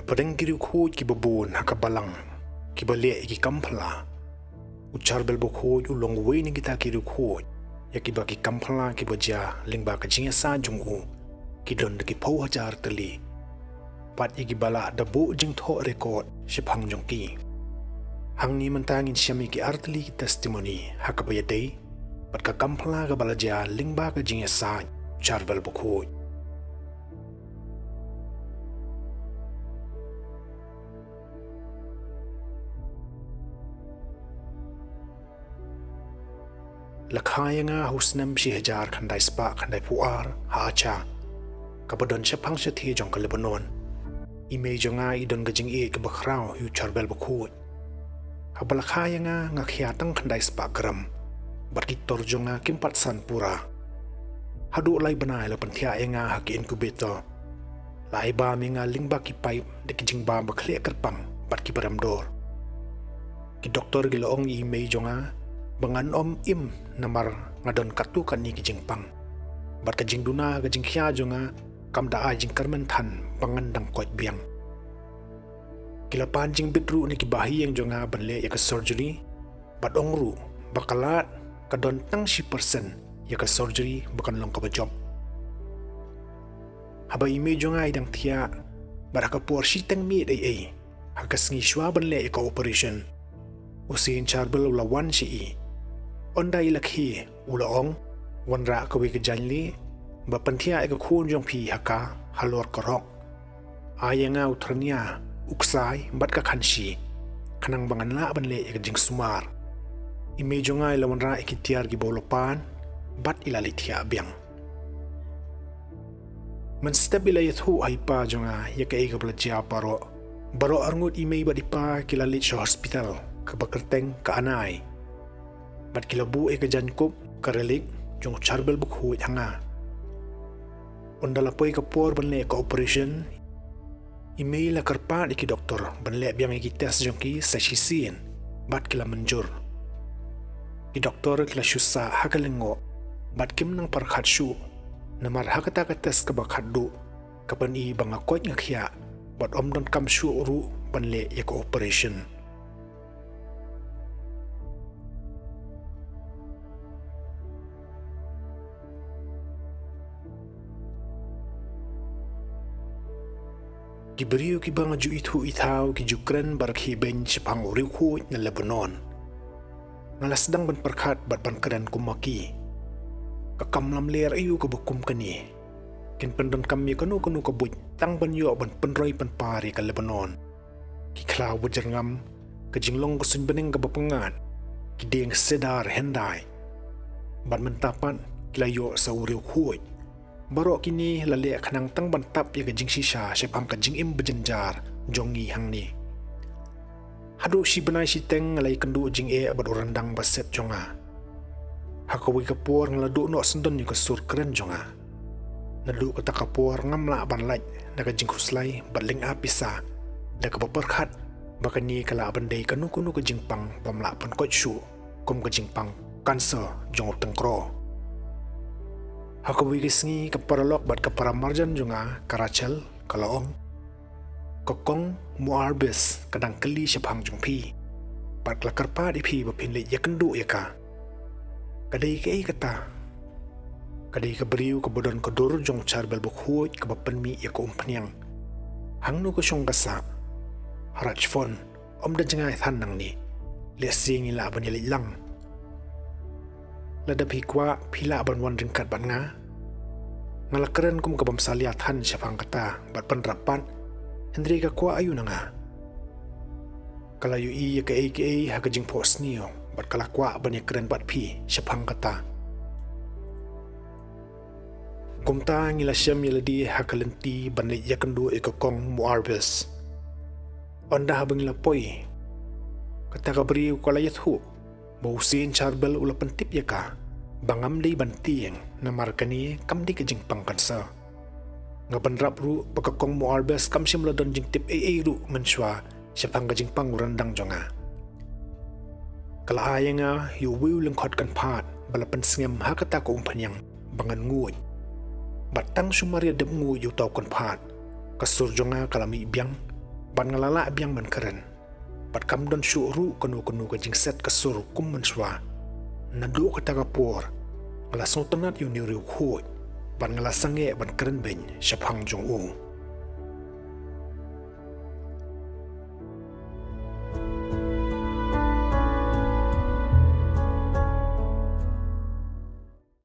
padang kiri khoj ki babon hakabalang ki bale ki kamphala u Charbel bokhoj u longwei ni kita kiri khoj ya ki baki kamphala ki baja lingba ka jingiasaid jungu ki don ki phau hajar tali pat igi bala da bo jing tho record shiphang jongki hangni mentangin syami ki artli ki testimony hakabaya dei pat ka kamphala ka balaja lingba ka jingiasaid Charbel bokhoj lakhaya nga husnam si hajar khandai spa khandai puar ha acha kabadon shapang shathi jong ka Lebanon image nga idon gajing e ka bakrao hu Charbel bokhoj habalakhaya nga khiatang khandai spa gram bat ki torjong nga kimpat san pura hadu lai banai la panthia nga haki incubator lai ba mi nga lingba ki pipe de ki jingba ba khle karpang bat ki baram dor ki doktor gi loong image nga bangan om im namar ngadon katu kan ni ki jingpang bat ka jingduna ka jingkhia jonga kamda a jingkarmen than bangan dang koit biang kilapan jing bitru ni ki bahi yang jonga banle ya ka surgery bat ongru bakalat kadon tang 10% ya ka surgery bakan long ka job haba ime jonga idang thia baraka por shitang mi ai hakas ngi shwa banle ya ka operation St Charbel la wan shi ondai lakhi ulaong wanra ka wi ka janli ba panthia ka khun jong phi haka halor korok ayanga utrania uksai bat ka khanshi khanang bangan la banle ka jing sumar imejo ngai la wanra ikitiar gi bolopan bat ilali thia biang man stabila yathu ai pa jonga ya ka ka blaja baro arngut imei ba dipa kilali hospital ka bakerteng ka anai bat kilabu e ka jankup karelik jong Charbel bokhoj hanga ondala poi ka por banle ka operation email la karpa ki doktor banle biang ki test jong ki sashisin bat kila manjur ki doktor kila shusa hakalengo bat kim nang parkhat shu namar hakata ka test ka bakhaddu kapan i banga koit ngakhia bat omdon kam shu ru banle ya ka operation ki briew ki banga ju ithu ithau ki jukren barkhi bench pang riu khu na Lebanon ngalas dang ban perkhat bat ban kadan kumaki ka kamlam ler ayu ka bukum kani kin pendon kami kanu ka buj tang ban yo ban penroi pan pari ka Lebanon ki khlaw bujerngam ka jinglong ka sun beneng ka bapangan ki deng sedar hendai ban mentapan kilayo sa riu khu baro kini lale khanang tang bantap ya gajing shisha sepam ka jingim bejenjar jongi hangni hadu si benai si teng ngalai kendu jing e abad urandang baset jonga hakawi kapur ngaladu no sendon yu kasur keren jonga nadu kata kapur ngamla banlaj naga jing khuslai badling apisa da ka baperkhat bakani kala bandai kanu ka jingpang pamla pan koit shu kom ka jingpang kanser jong tengkro hakawi gisngi ka paralok bat ka paramarjan junga karachel kalaong kokong muarbes kadang keli shapang jungpi bat klakarpa di phi bapin le yakendu yaka kadai ke kata kadai ka briew ka bodon ka dur jong Charbel bokhoj ka bapanmi ya ko umpanyang hangnu ko syong kasa harach phone omda jangai than nang ni le singi la ban yali lang lada phikwa phila ban wan ringkat ban nga ngalakren kum kabam saliathan syapang kata bat penrapan hendri ka kwa ayu nga kalayu i ka aka haka jing pos niyo bat kalakwa ban yakren bat phi syapang kata kumta ngila syam yaladi hakalenti ban le yakendu ikokong muarbes onda habang lapoi kata ka briew kalayat hu St Charbel ula pentip ya ka bangam day bantieng na markani kam di ka jing pangkansa nga banrap ru pagkakong muarbes kam simla don jing tip ru menswa siya pang ka jing pangurandang jonga kalaaya nga yu wiw lengkot kan pat balapan singam hakata ko umpanyang bangan nguy batang sumaria dem nguy yu tau kan pat kasur jonga kalami biang ban ngalala biang ban keren. Bat kam don syuru kanu ka jingset kasur kum menswa. Nadu ka tagapor. Ngalasong tenat yung niriw huot. Ban ngalasange ban keren ben syapang jong u.